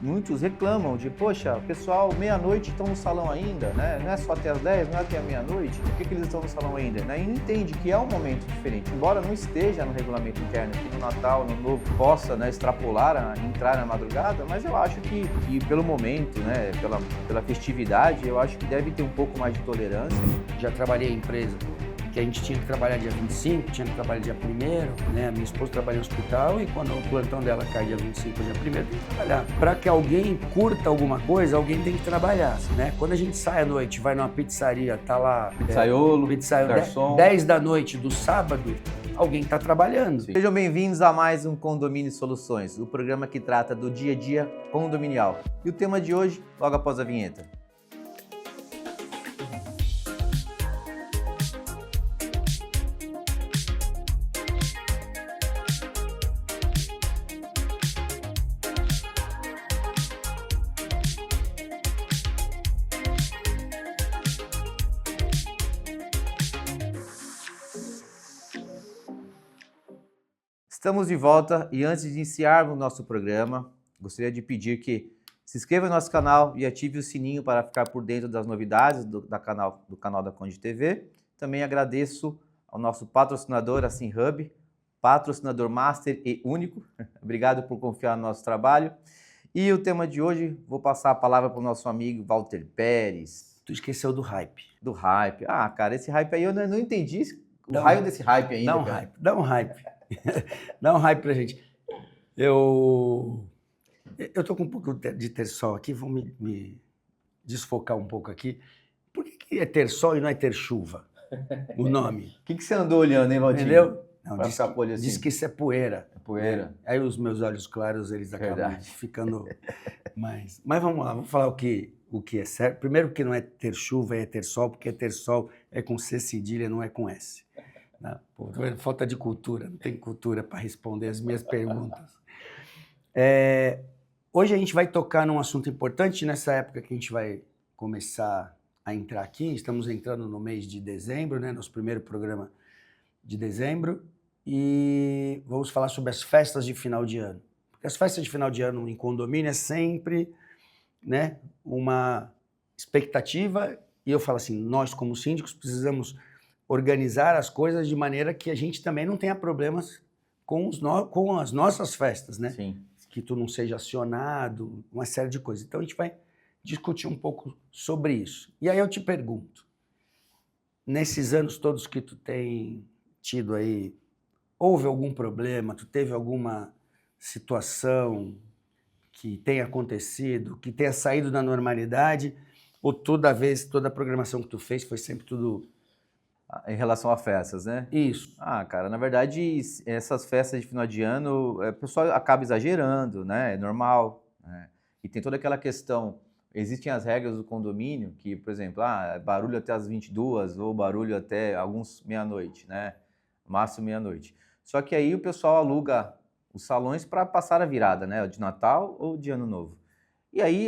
muitos reclamam de, poxa, o pessoal meia-noite estão no salão ainda, né? Não é só até as 10, não é até a meia-noite, por que eles estão no salão ainda? Né? E não entende que é um momento diferente, embora não esteja no regulamento interno, que no Natal, no Novo, possa, né, extrapolar, entrar na madrugada, mas eu acho que pelo momento, né, pela festividade, eu acho que deve ter um pouco mais de tolerância. Já trabalhei em empresa que a gente tinha que trabalhar dia 25, tinha que trabalhar dia 1º, né? A minha esposa trabalha no hospital e quando o plantão dela cai dia 25, dia 1º, tem que trabalhar. Para que alguém curta alguma coisa, alguém tem que trabalhar, né? Quando a gente sai à noite, vai numa pizzaria, tá lá... Pizzaiolo, garçom... 10 da noite do sábado, alguém está trabalhando. Sim. Sejam bem-vindos a mais um Condomínio Soluções, o programa que trata do dia a dia condominial. E o tema de hoje, logo após a vinheta. Estamos de volta e antes de iniciarmos o nosso programa, gostaria de pedir que se inscreva no nosso canal e ative o sininho para ficar por dentro das novidades do canal da Conde TV. Também agradeço ao nosso patrocinador, a SimHub, patrocinador master e único. Obrigado por confiar no nosso trabalho. E o tema de hoje, vou passar a palavra para o nosso amigo Walter Pérez. Tu esqueceu do hype. Do hype. Ah, cara, esse hype aí eu não entendi o raio desse hype ainda. Dá um hype. Dá um hype pra gente. Eu tô com um pouco de ter sol aqui, vou me desfocar um pouco aqui. Por que é ter sol e não é ter chuva? O nome. O que você andou olhando, hein, Valtinho? Entendeu? Não, assim. Diz que isso é poeira. É poeira. Aí os meus olhos claros, eles acabam ficando mais... Mas vamos lá, vamos falar o que é certo. Primeiro que não é ter chuva, é ter sol, porque ter sol é com C cedilha, não é com S. Não, pô, falta de cultura, não tem cultura para responder as minhas perguntas. Hoje a gente vai tocar num assunto importante nessa época que a gente vai começar a entrar aqui. Estamos entrando no mês de dezembro, né, nosso primeiro programa de dezembro, e vamos falar sobre as festas de final de ano. Porque as festas de final de ano em condomínio é sempre, né, uma expectativa, e eu falo assim, nós como síndicos precisamos organizar as coisas de maneira que a gente também não tenha problemas com as nossas festas, né? Sim. Que tu não seja acionado, uma série de coisas. Então a gente vai discutir um pouco sobre isso. E aí eu te pergunto, nesses anos todos que tu tem tido aí, houve algum problema, tu teve alguma situação que tenha acontecido, que tenha saído da normalidade, ou toda a programação que tu fez foi sempre tudo... Em relação a festas, né? Isso. Ah, cara, na verdade, essas festas de final de ano, o pessoal acaba exagerando, né? É normal, né? E tem toda aquela questão, existem as regras do condomínio, que, por exemplo, barulho até as 22 ou barulho até alguns meia-noite, né? Máximo meia-noite. Só que aí o pessoal aluga os salões para passar a virada, né? De Natal ou de Ano Novo. E aí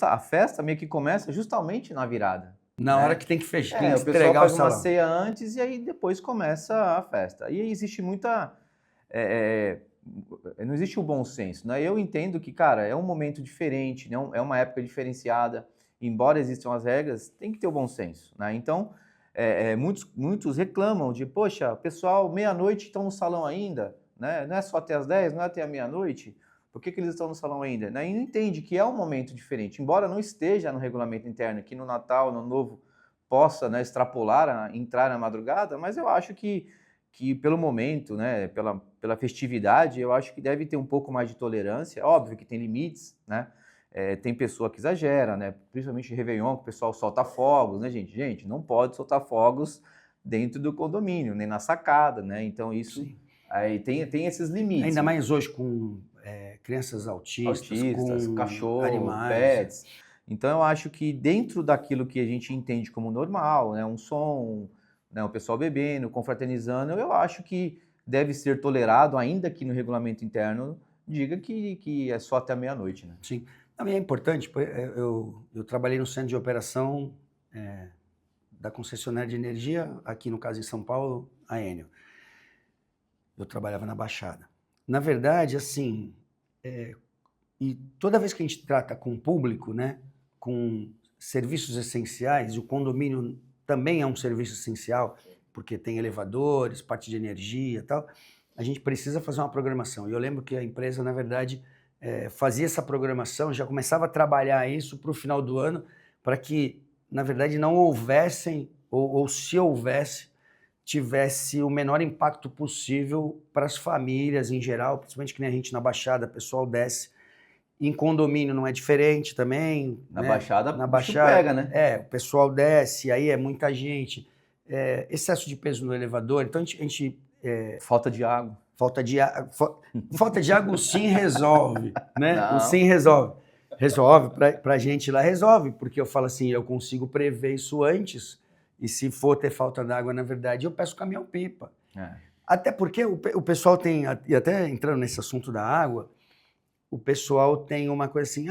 a festa meio que começa justamente na virada. Na hora que tem que fechar, tem que o pessoal entregar faz o salão. uma ceia antes e aí depois começa a festa. E existe muita... não existe o bom senso, né? Eu entendo que, cara, é um momento diferente, né? É uma época diferenciada. Embora existam as regras, tem que ter o bom senso, né? Então, muitos reclamam de, poxa, o pessoal meia-noite estão no salão ainda, né? Não é só até as 10, não é até a meia-noite. Por que eles estão no salão ainda? Né? E não entende que é um momento diferente. Embora não esteja no regulamento interno, que no Natal, no Novo, possa, né, extrapolar, entrar na madrugada, mas eu acho que pelo momento, né, pela festividade, eu acho que deve ter um pouco mais de tolerância. Óbvio que tem limites, né? Tem pessoa que exagera, né? Principalmente em Réveillon, que o pessoal solta fogos, né, gente? Gente, não pode soltar fogos dentro do condomínio, nem na sacada, né? Então isso... Aí tem esses limites. Ainda mais hoje com crianças autistas, com cachorro, animais, pets. Então eu acho que dentro daquilo que a gente entende como normal, né, um som, né, o pessoal bebendo, confraternizando, eu acho que deve ser tolerado, ainda que no regulamento interno diga que é só até a meia-noite, né? Sim. Também é importante, eu trabalhei no centro de operação da concessionária de energia, aqui no caso em São Paulo, a Enel. Eu trabalhava na Baixada. Na verdade, assim, E toda vez que a gente trata com o público, né, com serviços essenciais, e o condomínio também é um serviço essencial, porque tem elevadores, parte de energia e tal, a gente precisa fazer uma programação. E eu lembro que a empresa, na verdade, fazia essa programação, já começava a trabalhar isso para o final do ano, para que, na verdade, não houvessem, ou se houvesse, tivesse o menor impacto possível para as famílias em geral, principalmente que nem a gente na Baixada, o pessoal desce. Em condomínio não é diferente também. Na né? Baixada, Na o bicho Baixada, pega, né? o pessoal desce, aí é muita gente. Excesso de peso no elevador, então a gente Falta de água. falta de água, o sim resolve, né? O Não. sim resolve. Resolve, pra gente lá resolve, porque eu falo assim, eu consigo prever isso antes, e se for ter falta d'água, na verdade, eu peço caminhão-pipa. Até porque o pessoal tem, e até entrando nesse assunto da água, o pessoal tem uma coisa assim,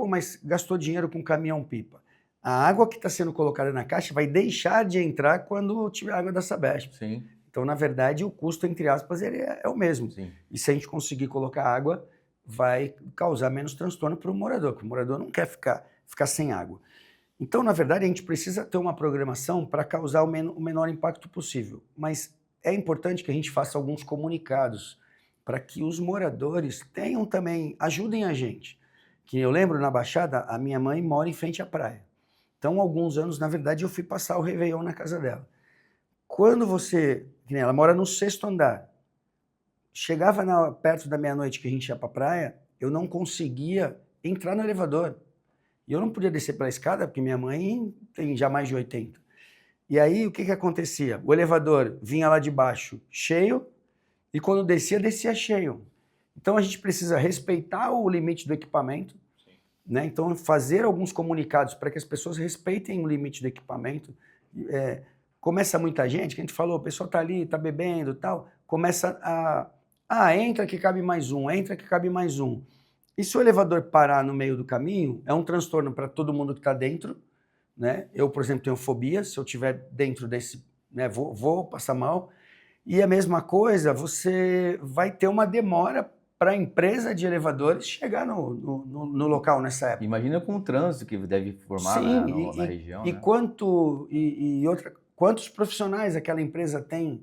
mas gastou dinheiro com caminhão-pipa. A água que está sendo colocada na caixa vai deixar de entrar quando tiver água da Sabesp. Sim. Então, na verdade, o custo, entre aspas, ele é o mesmo. Sim. E se a gente conseguir colocar água, vai causar menos transtorno para o morador, porque o morador não quer ficar sem água. Então, na verdade, a gente precisa ter uma programação para causar o menor impacto possível. Mas é importante que a gente faça alguns comunicados para que os moradores tenham também, ajudem a gente. Que eu lembro, na Baixada, a minha mãe mora em frente à praia. Então, há alguns anos, na verdade, eu fui passar o Réveillon na casa dela. Quando ela mora no 6º andar, chegava perto da meia-noite que a gente ia para a praia, eu não conseguia entrar no elevador. E eu não podia descer pela escada, porque minha mãe tem já mais de 80. E aí, o que acontecia? O elevador vinha lá de baixo cheio, e quando descia cheio. Então, a gente precisa respeitar o limite do equipamento, né? Então, fazer alguns comunicados para que as pessoas respeitem o limite do equipamento. Começa muita gente, que a gente falou, o pessoal está ali, está bebendo e tal, começa entra que cabe mais um, entra que cabe mais um. E se o elevador parar no meio do caminho, é um transtorno para todo mundo que está dentro, né? Eu, por exemplo, tenho fobia, se eu estiver dentro desse, né, vou passar mal. E a mesma coisa, você vai ter uma demora para a empresa de elevadores chegar no local nessa época. Imagina com o trânsito que deve formar. Sim, na região. E, né? quantos profissionais aquela empresa tem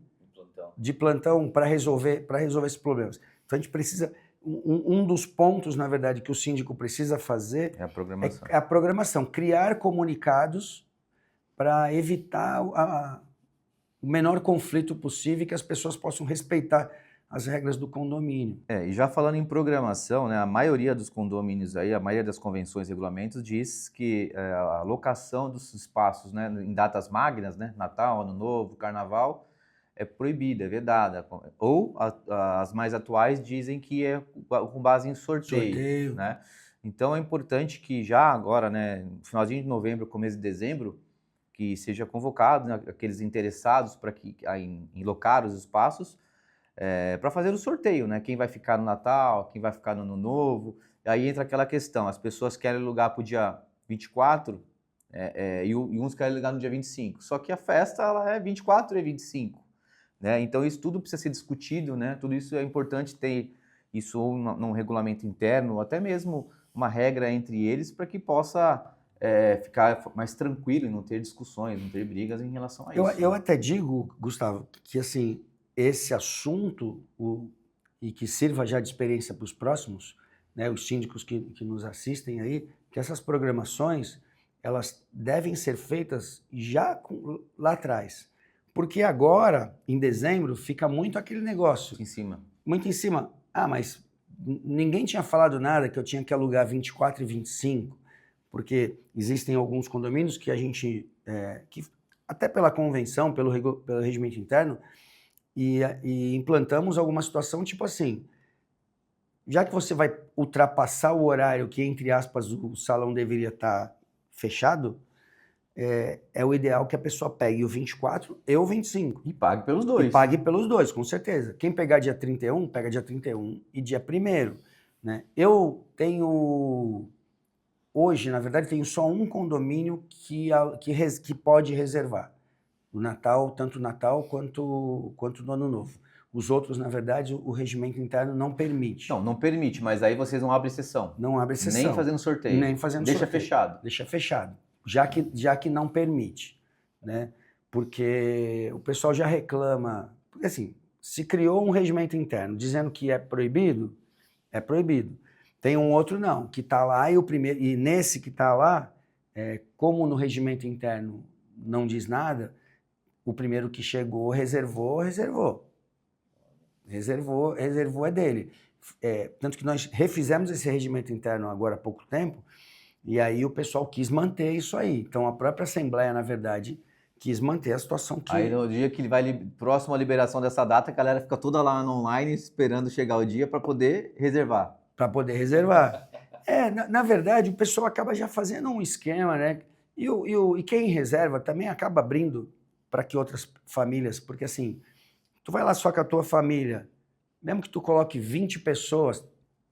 de plantão para resolver esses problemas. Então a gente precisa, um dos pontos, na verdade, que o síndico precisa fazer é a programação. É a programação, criar comunicados para evitar o menor conflito possível e que as pessoas possam respeitar as regras do condomínio. E já falando em programação, né, a maioria dos condomínios aí, a maioria das convenções e regulamentos diz que a locação dos espaços, né, em datas magnas, né, Natal, Ano Novo, Carnaval, é proibida, é vedada. Ou as mais atuais dizem que é com base em sorteio. Né? Então é importante que já agora, né, no finalzinho de novembro, começo de dezembro, que seja convocado, né, aqueles interessados para em locar os espaços, para fazer o sorteio, né? Quem vai ficar no Natal, quem vai ficar no Ano Novo. Aí entra aquela questão, as pessoas querem alugar para o dia 24 e uns querem alugar no dia 25. Só que a festa ela é 24 e 25. Né? Então isso tudo precisa ser discutido, né? Tudo isso é importante ter isso num regulamento interno, ou até mesmo uma regra entre eles para que possa ficar mais tranquilo e não ter discussões, não ter brigas em relação a isso. Eu até digo, Gustavo, que assim, esse assunto, e que sirva já de experiência para os próximos, né, os síndicos que nos assistem aí, que essas programações, elas devem ser feitas já lá atrás. Porque agora, em dezembro, fica muito aquele negócio. Muito em cima. Mas ninguém tinha falado nada que eu tinha que alugar 24 e 25, porque existem alguns condomínios que a gente, que, até pela convenção, pelo regimento interno, e implantamos alguma situação tipo assim, já que você vai ultrapassar o horário que, entre aspas, o salão deveria estar fechado, é o ideal que a pessoa pegue o 24 e o 25. E pague pelos dois. E pague pelos dois, com certeza. Quem pegar dia 31, pega dia 31 e dia 1º. Né? Eu tenho... Hoje, na verdade, tenho só um condomínio que pode reservar. No Natal, tanto no Natal quanto no Ano Novo. Os outros, na verdade, o regimento interno não permite. Não permite, mas aí vocês não abrem exceção. Não abre exceção. Nem fazendo sorteio. Nem fazendo Deixa sorteio. fechado. Deixa fechado. Já que não permite, né? Porque o pessoal já reclama. Porque assim, se criou um regimento interno dizendo que é proibido. Tem um outro não, que está lá e nesse que está lá, como no regimento interno não diz nada, o primeiro que chegou reservou é dele. Tanto que nós refizemos esse regimento interno agora há pouco tempo, e aí o pessoal quis manter isso aí. Então a própria Assembleia, na verdade, quis manter a situação que... Aí no dia que vai próximo à liberação dessa data, a galera fica toda lá no online esperando chegar o dia para poder reservar. Na verdade, o pessoal acaba já fazendo um esquema, né? E quem reserva também acaba abrindo para que outras famílias, porque assim, tu vai lá só com a tua família, mesmo que tu coloque 20 pessoas,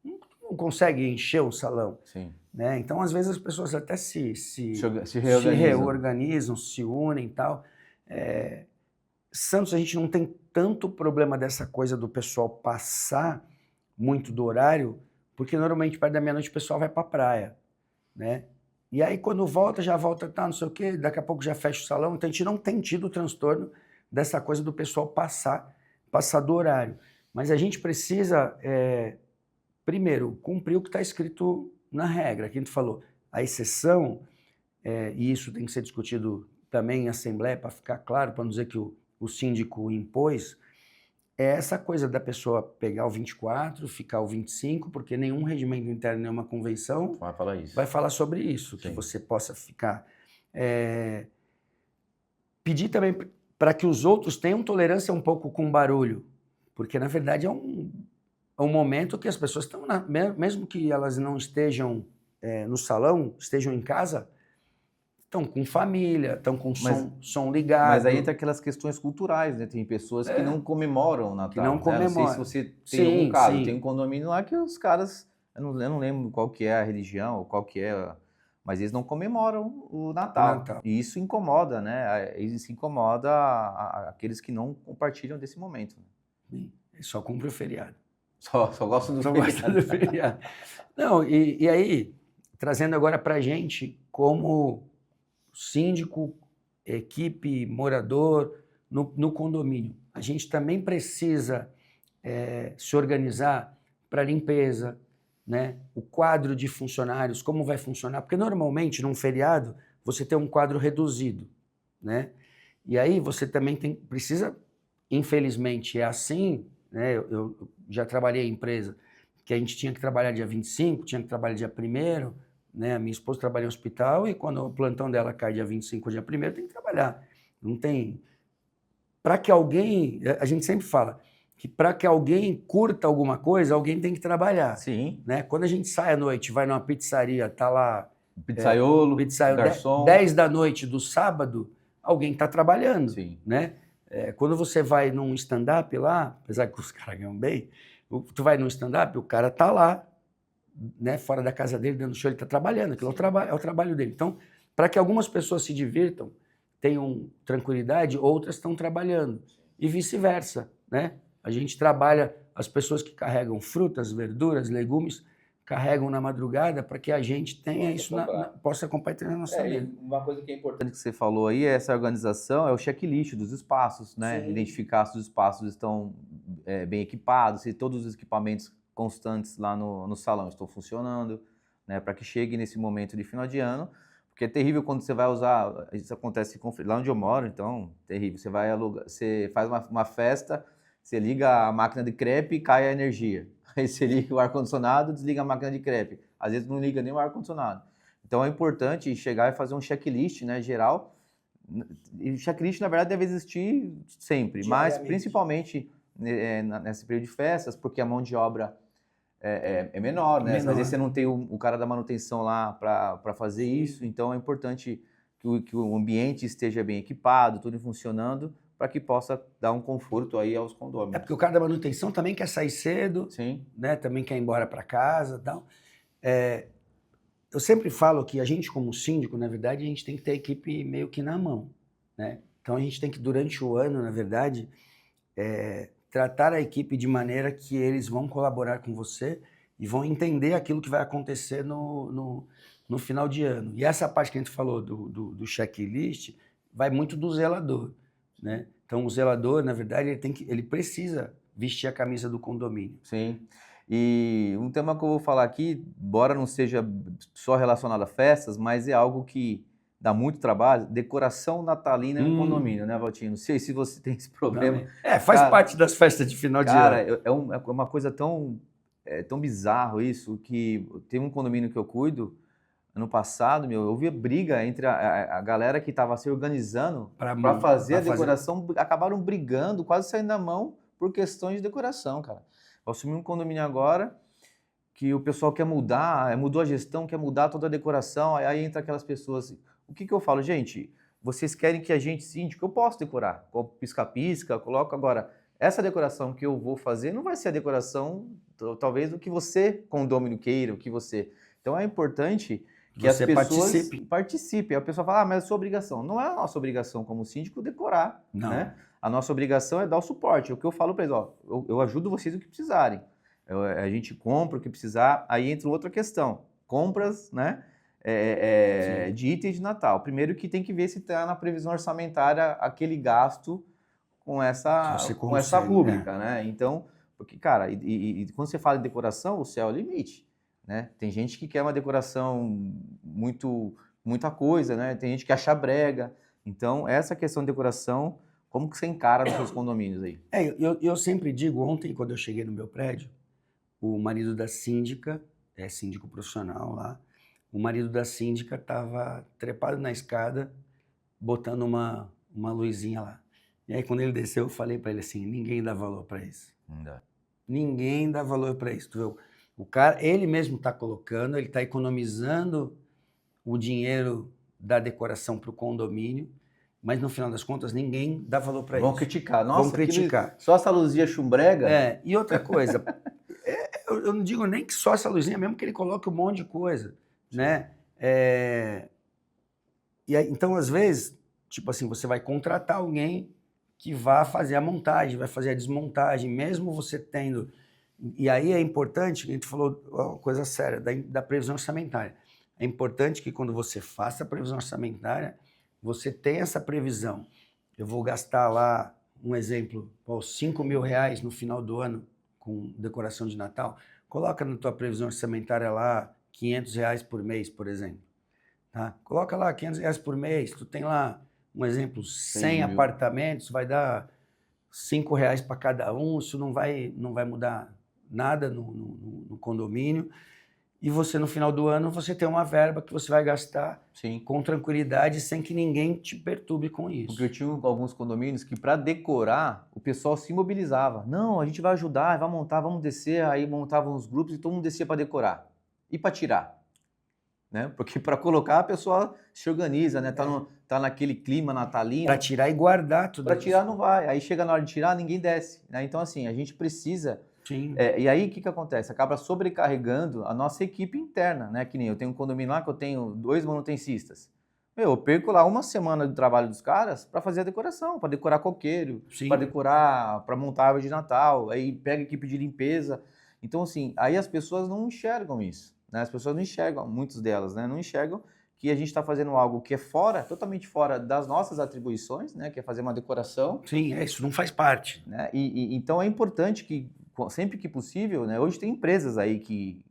não consegue encher o salão. Sim. Né? Então, às vezes, as pessoas até se reorganizam, se unem e tal. Santos, a gente não tem tanto problema dessa coisa do pessoal passar muito do horário, porque normalmente, perto da meia-noite, o pessoal vai para a praia, né? E aí, quando volta, já volta, não sei o quê, daqui a pouco já fecha o salão. Então, a gente não tem tido o transtorno dessa coisa do pessoal passar do horário. Mas a gente precisa, primeiro, cumprir o que está escrito na regra. Aqui a gente falou, a exceção, e isso tem que ser discutido também em assembleia, para ficar claro, para não dizer que o síndico impôs, é essa coisa da pessoa pegar o 24, ficar o 25, porque nenhum regimento interno, nenhuma convenção vai falar sobre isso, Sim. que você possa ficar. Pedir também para que os outros tenham tolerância um pouco com barulho, porque na verdade é um momento que as pessoas estão, mesmo que elas não estejam no salão, estejam em casa, estão com família, estão com som ligado. Mas aí entra aquelas questões culturais, né? Tem pessoas que não comemoram o Natal. Que não comemoram. Não sei se você tem algum caso. Tem um condomínio lá que os caras, eu não lembro qual que é a religião, ou qual que é, mas eles não comemoram o Natal. E isso incomoda, né? Isso incomoda aqueles que não compartilham desse momento. Sim. Só cumpre o feriado. Só gosto do feriado. Não, e aí, trazendo agora para a gente, como síndico, equipe, morador, no condomínio, a gente também precisa se organizar para limpeza, né? O quadro de funcionários, como vai funcionar, porque normalmente num feriado você tem um quadro reduzido, né? E aí você também precisa, infelizmente é assim, né? Eu já trabalhei em empresa que a gente tinha que trabalhar dia 25, tinha que trabalhar dia 1º, né? A minha esposa trabalha em hospital e quando o plantão dela cai dia 25 ou dia 1º, tem que trabalhar. Não tem... Para que alguém... A gente sempre fala que para que alguém curta alguma coisa, alguém tem que trabalhar. Sim. Né? Quando a gente sai à noite, vai numa pizzaria, tá lá... Pizzaiolo, garçom... 10 da noite do sábado, alguém está trabalhando. Sim. Né? Quando você vai num stand-up lá, apesar que os caras ganham bem, tu vai num stand-up, o cara tá lá, né, fora da casa dele, dando show, ele está trabalhando, aquilo é o trabalho dele. Então, para que algumas pessoas se divirtam, tenham tranquilidade, outras estão trabalhando. E vice-versa, né? A gente trabalha, as pessoas que carregam frutas, verduras, legumes, carregam na madrugada para que a gente tenha possa compartilhar na nossa vida. Uma coisa que é importante que você falou aí, essa organização, é o checklist dos espaços, né? Sim. Identificar se os espaços estão bem equipados, se todos os equipamentos constantes lá no salão estão funcionando, né? Para que chegue nesse momento de final de ano, porque é terrível quando você vai usar, isso acontece lá onde eu moro, então, terrível, você vai alugar, você faz uma festa, você liga a máquina de crepe e cai a energia. Aí você liga o ar-condicionado, desliga a máquina de crepe. Às vezes não liga nem o ar-condicionado. Então é importante chegar e fazer um checklist, né, geral. E o checklist, na verdade, deve existir sempre, mas principalmente nesse período de festas, porque a mão de obra é menor, né? Às vezes você não tem o cara da manutenção lá para fazer isso, então é importante que o ambiente esteja bem equipado, tudo funcionando, para que possa dar um conforto aí aos condôminos. Porque o cara da manutenção também quer sair cedo, sim, né? Também quer ir embora para casa e tal. Eu sempre falo que a gente, como síndico, na verdade, a gente tem que ter a equipe meio que na mão, né? Então a gente tem que, durante o ano, na verdade, tratar a equipe de maneira que eles vão colaborar com você e vão entender aquilo que vai acontecer no final de ano. E essa parte que a gente falou do checklist vai muito do zelador, né? Então, o zelador, na verdade, ele precisa vestir a camisa do condomínio. Sim. E um tema que eu vou falar aqui, embora não seja só relacionado a festas, mas é algo que dá muito trabalho, decoração natalina em um condomínio, né, Valtinho? Não sei se você tem esse problema. Faz parte das festas de final de ano. Cara, é uma coisa tão bizarro isso, que tem um condomínio que eu cuido, ano passado, eu via briga entre a galera que estava se organizando para fazer a decoração, acabaram brigando, quase saindo da mão por questões de decoração, cara. Eu assumi um condomínio agora que o pessoal quer mudar, mudou a gestão, quer mudar toda a decoração, aí entra aquelas pessoas. O que eu falo? Gente, vocês querem que a gente, síndico, eu posso decorar, pisca-pisca, coloco agora. Essa decoração que eu vou fazer não vai ser a decoração, talvez, do que você, condomínio, queira, o que você... Então é importante que as pessoas participem. A pessoa fala, mas é sua obrigação. Não é a nossa obrigação como síndico decorar, né? A nossa obrigação é dar o suporte. O que eu falo para eles, eu ajudo vocês o que precisarem. A gente compra o que precisar. Aí entra outra questão. Compras, né? De itens de Natal. Primeiro que tem que ver se está na previsão orçamentária aquele gasto com essa rúbrica, né? Então, porque, cara, quando você fala em decoração, o céu é o limite. Né? Tem gente que quer uma decoração muita coisa, né? Tem gente que acha brega. Então, essa questão de decoração, como que você encara nos seus condomínios aí? Eu sempre digo, ontem, quando eu cheguei no meu prédio, o marido da síndica, síndico profissional lá, o marido da síndica estava trepado na escada, botando uma luzinha lá. E aí, quando ele desceu, eu falei para ele assim, ninguém dá valor para isso. Não dá. Ninguém dá valor para isso, tu viu? O cara, ele mesmo está colocando, ele está economizando o dinheiro da decoração para o condomínio, mas no final das contas ninguém dá valor para isso. Vão criticar. Nossa, vão criticar. Só essa luzinha chumbrega? E outra coisa, eu não digo nem que só essa luzinha, mesmo que ele coloque um monte de coisa, né? E aí, então, às vezes, tipo assim, você vai contratar alguém que vá fazer a montagem, vai fazer a desmontagem, mesmo você tendo... E aí é importante, a gente falou uma coisa séria, da previsão orçamentária. É importante que quando você faça a previsão orçamentária, você tenha essa previsão. Eu vou gastar lá, um exemplo, R$5.000 no final do ano com decoração de Natal. Coloca na tua previsão orçamentária lá R$500 por mês, por exemplo. Tá? Coloca lá R$500 por mês, tu tem lá, um exemplo, 100 apartamentos, vai dar R$5 para cada um, isso não vai mudar nada no condomínio, e você no final do ano você tem uma verba que você vai gastar com tranquilidade, sem que ninguém te perturbe com isso. Porque eu tinha alguns condomínios que para decorar o pessoal se mobilizava. Não, a gente vai ajudar, vai montar, vamos descer, aí montavam os grupos e todo mundo descia para decorar. E para tirar? Né? Porque para colocar a pessoa se organiza, né? Tá naquele clima natalino. Para tirar e guardar tudo. Para tirar não vai. Aí chega na hora de tirar, ninguém desce. Né? Então assim, a gente precisa... e aí, o que acontece? Acaba sobrecarregando a nossa equipe interna, né? Que nem eu tenho um condomínio lá que eu tenho 2 manutencistas. Eu perco lá uma semana do trabalho dos caras para fazer a decoração, para decorar coqueiro, para decorar, para montar a árvore de Natal, aí pega a equipe de limpeza. Então, assim, aí as pessoas não enxergam isso, né? As pessoas não enxergam, muitas delas, né? Não enxergam que a gente está fazendo algo que é totalmente fora das nossas atribuições, né? Que é fazer uma decoração. Isso não faz parte. Né? Então é importante que sempre que possível, né? Hoje tem empresas aí que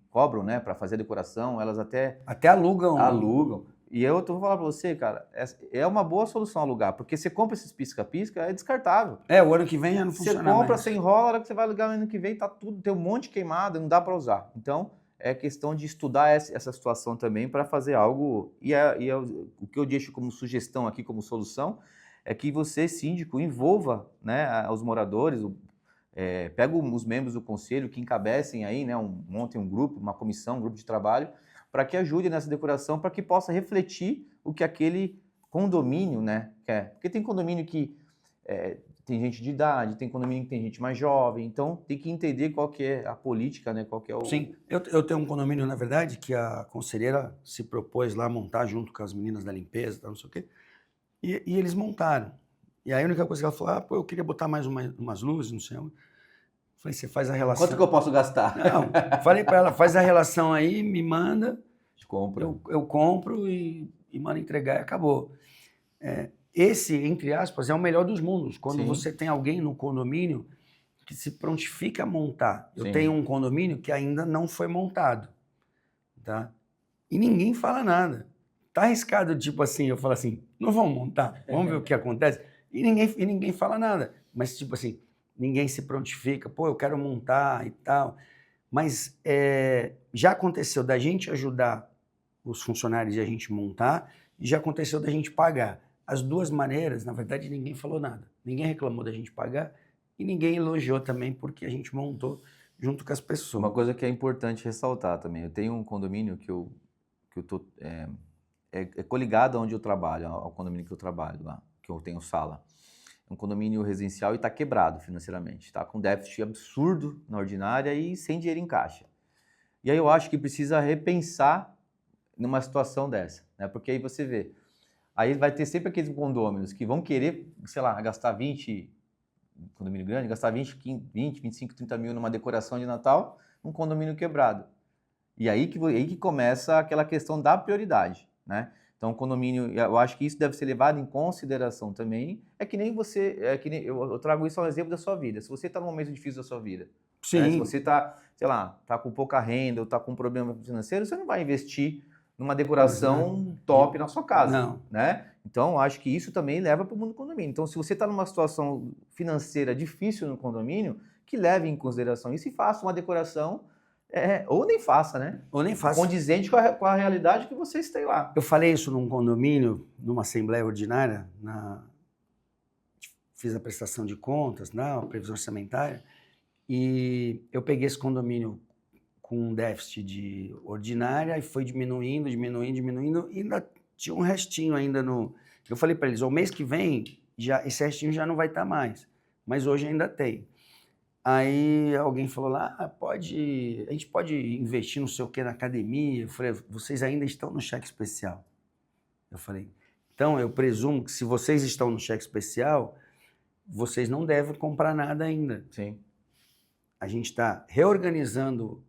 cobram, né, para fazer decoração, elas até alugam. E eu vou falar para você, cara, é uma boa solução alugar, porque você compra esses pisca-pisca, é descartável. O ano que vem já não funciona mais. Você compra, você enrola, a hora que você vai alugar no ano que vem, tá tudo, tem um monte queimado, não dá para usar. Então, é questão de estudar essa situação também para fazer algo, o que eu deixo como sugestão aqui, como solução, é que você, síndico, envolva, né, os moradores, pega os membros do conselho que encabecem aí, né, montem um grupo, uma comissão, um grupo de trabalho, para que ajude nessa decoração, para que possa refletir o que aquele condomínio, né, quer. Porque tem condomínio que tem gente de idade, tem condomínio que tem gente mais jovem, então tem que entender qual que é a política, né, qual que é o... Sim, eu tenho um condomínio, na verdade, que a conselheira se propôs lá a montar junto com as meninas da limpeza, não sei o quê, e eles montaram. E aí a única coisa que ela falou, pô, eu queria botar mais umas luzes, não sei onde. Falei, você faz a relação. Quanto que eu posso gastar? Não, falei para ela, faz a relação aí, me manda, Compra. eu compro e mando entregar e acabou. Esse, entre aspas, é o melhor dos mundos. Quando Sim. você tem alguém no condomínio que se prontifica a montar. Eu Sim. tenho um condomínio que ainda não foi montado, tá? E ninguém fala nada. Tá arriscado, tipo assim, eu falo assim, não vamos montar, vamos ver o que acontece. E ninguém fala nada. Mas, tipo assim, ninguém se prontifica, pô, eu quero montar e tal. Mas já aconteceu da gente ajudar os funcionários e a gente montar, e já aconteceu da gente pagar. As duas maneiras, na verdade, ninguém falou nada. Ninguém reclamou da gente pagar e ninguém elogiou também porque a gente montou junto com as pessoas. Uma coisa que é importante ressaltar também, eu tenho um condomínio que eu tô coligado onde eu trabalho, ao condomínio que eu trabalho lá, que eu tenho sala. É um condomínio residencial e está quebrado financeiramente, está com déficit absurdo na ordinária e sem dinheiro em caixa. E aí eu acho que precisa repensar numa situação dessa, né? Porque aí você vê, aí vai ter sempre aqueles condôminos que vão querer, sei lá, gastar 20, condomínio grande, gastar 20, 25, 30 mil numa decoração de Natal, num condomínio quebrado. E aí que começa aquela questão da prioridade, né? Então, o condomínio, eu acho que isso deve ser levado em consideração também. É que nem você, eu trago isso ao exemplo da sua vida. Se você está num momento difícil da sua vida, Sim. né? Se você está, sei lá, tá com pouca renda ou está com um problema financeiro, você não vai investir numa decoração top na sua casa, Não. né? Então, acho que isso também leva para o mundo do condomínio. Então, se você está numa situação financeira difícil no condomínio, que leve em consideração isso e faça uma decoração, ou nem faça, né? Ou nem faça. Condizente com a realidade que vocês têm lá. Eu falei isso num condomínio, numa assembleia ordinária, fiz a prestação de contas, a previsão orçamentária, e eu peguei esse condomínio com um déficit de ordinária e foi diminuindo, e ainda tinha um restinho ainda no... Eu falei para eles, o mês que vem, esse restinho já não vai estar mais, mas hoje ainda tem. Aí alguém falou lá, a gente pode investir não sei o que na academia. Eu falei, vocês ainda estão no cheque especial. Eu falei, então eu presumo que se vocês estão no cheque especial, vocês não devem comprar nada ainda. Sim. A gente está reorganizando.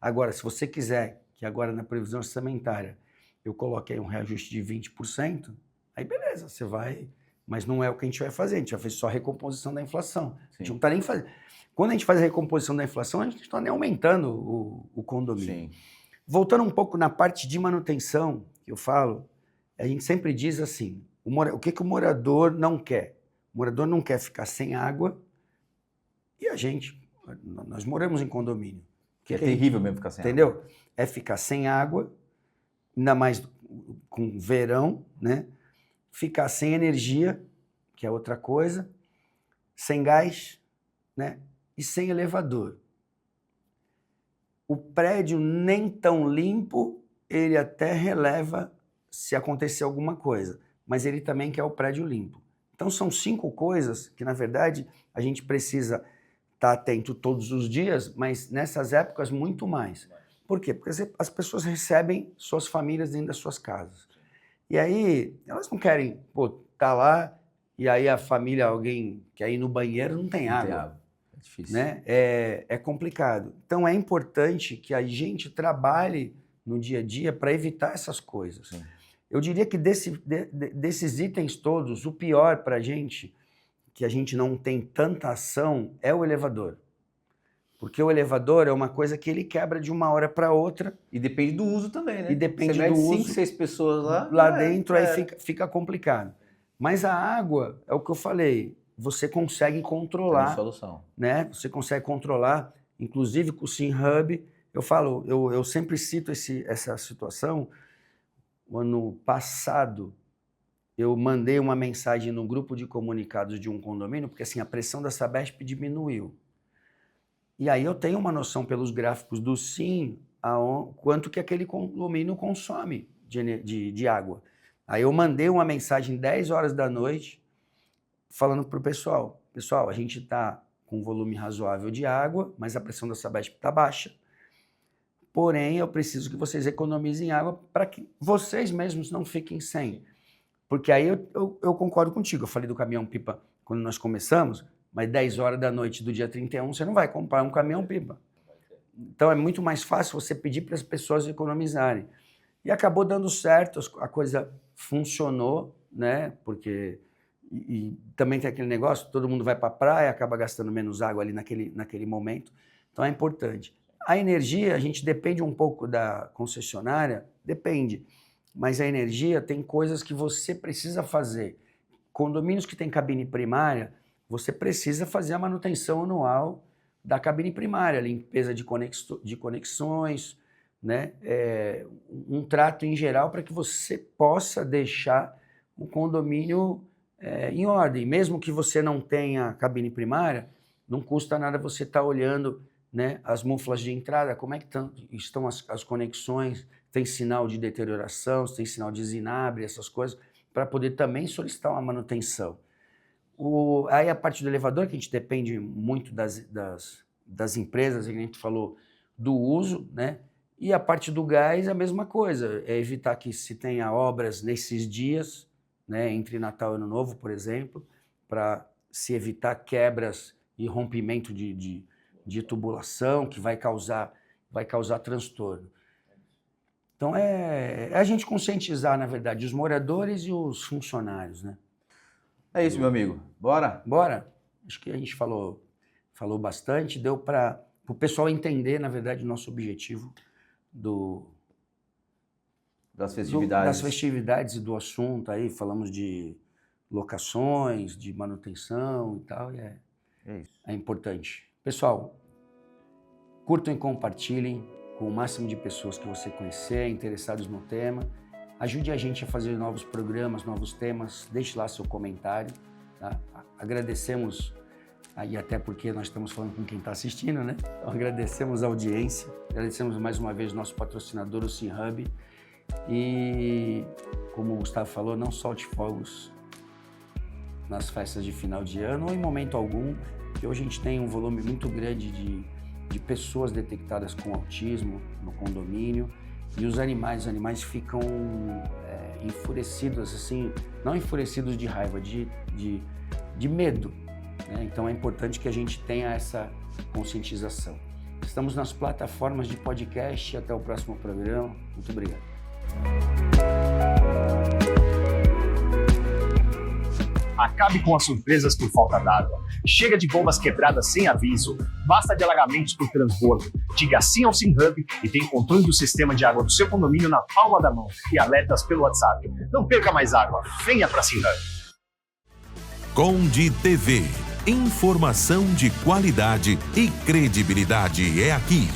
Agora, se você quiser que agora na previsão orçamentária eu coloque aí um reajuste de 20%, aí beleza, você vai... Mas não é o que a gente vai fazer, a gente vai fazer só a recomposição da inflação. Sim. A gente não está nem fazendo... Quando a gente faz a recomposição da inflação, a gente está nem aumentando o condomínio. Sim. Voltando um pouco na parte de manutenção, que eu falo, a gente sempre diz assim, o que o morador não quer? O morador não quer ficar sem água e nós moramos em condomínio. É terrível mesmo ficar sem água. Entendeu? É ficar sem água, ainda mais com verão, né? Ficar sem energia, que é outra coisa, sem gás, né? E sem elevador. O prédio nem tão limpo, ele até releva se acontecer alguma coisa, mas ele também quer o prédio limpo. Então são 5 coisas que, na verdade, a gente precisa estar atento todos os dias, mas nessas épocas muito mais. Por quê? Porque as pessoas recebem suas famílias dentro das suas casas. E aí, elas não querem, tá lá, e aí a família, alguém quer ir no banheiro, não tem água. É difícil. Né? É complicado. Então é importante que a gente trabalhe no dia a dia para evitar essas coisas. Sim. Eu diria que desses itens todos, o pior para a gente, que a gente não tem tanta ação, é o elevador. Porque o elevador é uma coisa que ele quebra de uma hora para outra. E depende do uso também, né? E depende Você do uso. 5, 6 pessoas lá dentro, aí fica complicado. Mas a água, é o que eu falei, você consegue controlar. Tem solução. Né? Você consegue controlar, inclusive com o SimHub. Eu falo, eu sempre cito essa situação. O ano passado, eu mandei uma mensagem no grupo de comunicados de um condomínio, porque assim, a pressão da Sabesp diminuiu. E aí eu tenho uma noção pelos gráficos do Sim, quanto que aquele condomínio consome de água. Aí eu mandei uma mensagem 10 horas da noite, falando para o pessoal, a gente está com um volume razoável de água, mas a pressão da Sabesp está baixa. Porém, eu preciso que vocês economizem água para que vocês mesmos não fiquem sem. Porque aí eu concordo contigo. Eu falei do caminhão-pipa quando nós começamos, mas 10 horas da noite do dia 31 você não vai comprar um caminhão-pipa. Então é muito mais fácil você pedir para as pessoas economizarem. E acabou dando certo, a coisa funcionou, né? Porque e também tem aquele negócio, todo mundo vai para a praia, acaba gastando menos água ali naquele momento. Então é importante. A energia, a gente depende um pouco da concessionária, depende. Mas a energia tem coisas que você precisa fazer. Condomínios que tem cabine primária, você precisa fazer a manutenção anual da cabine primária, limpeza de conexões, né? Um trato em geral para que você possa deixar o condomínio em ordem. Mesmo que você não tenha cabine primária, não custa nada você estar olhando, né, as muflas de entrada, como é que estão as conexões, tem sinal de deterioração, tem sinal de zinabre, essas coisas, para poder também solicitar uma manutenção. Aí a parte do elevador, que a gente depende muito das empresas, a gente falou do uso, né? E a parte do gás é a mesma coisa, é evitar que se tenha obras nesses dias, né, entre Natal e Ano Novo, por exemplo, para se evitar quebras e rompimento de tubulação que vai causar transtorno. Então é a gente conscientizar, na verdade, os moradores e os funcionários, né? É isso, meu amigo. Bora? Bora. Acho que a gente falou bastante, deu para o pessoal entender, na verdade, o nosso objetivo das festividades e do assunto aí, falamos de locações, de manutenção e tal, e é importante. Pessoal, curtam e compartilhem com o máximo de pessoas que você conhecer, interessados no tema. Ajude a gente a fazer novos programas, novos temas, deixe lá seu comentário. Tá? Agradecemos, aí até porque nós estamos falando com quem está assistindo, né? Então agradecemos a audiência, agradecemos mais uma vez o nosso patrocinador, o SimHub. E, como o Gustavo falou, não solte fogos nas festas de final de ano ou em momento algum, que hoje a gente tem um volume muito grande de pessoas detectadas com autismo no condomínio e os animais ficam enfurecidos, assim, não enfurecidos de raiva, de medo, né? Então é importante que a gente tenha essa conscientização. Estamos nas plataformas de podcast. Até o próximo programa. Muito obrigado. Acabe com as surpresas por falta d'água. Chega de bombas quebradas sem aviso. Basta de alagamentos por transbordo. Diga sim ao SimHub e tem controle do sistema de água do seu condomínio na palma da mão e alertas pelo WhatsApp. Não perca mais água. Venha para SimHub. Conde TV. Informação de qualidade e credibilidade é aqui.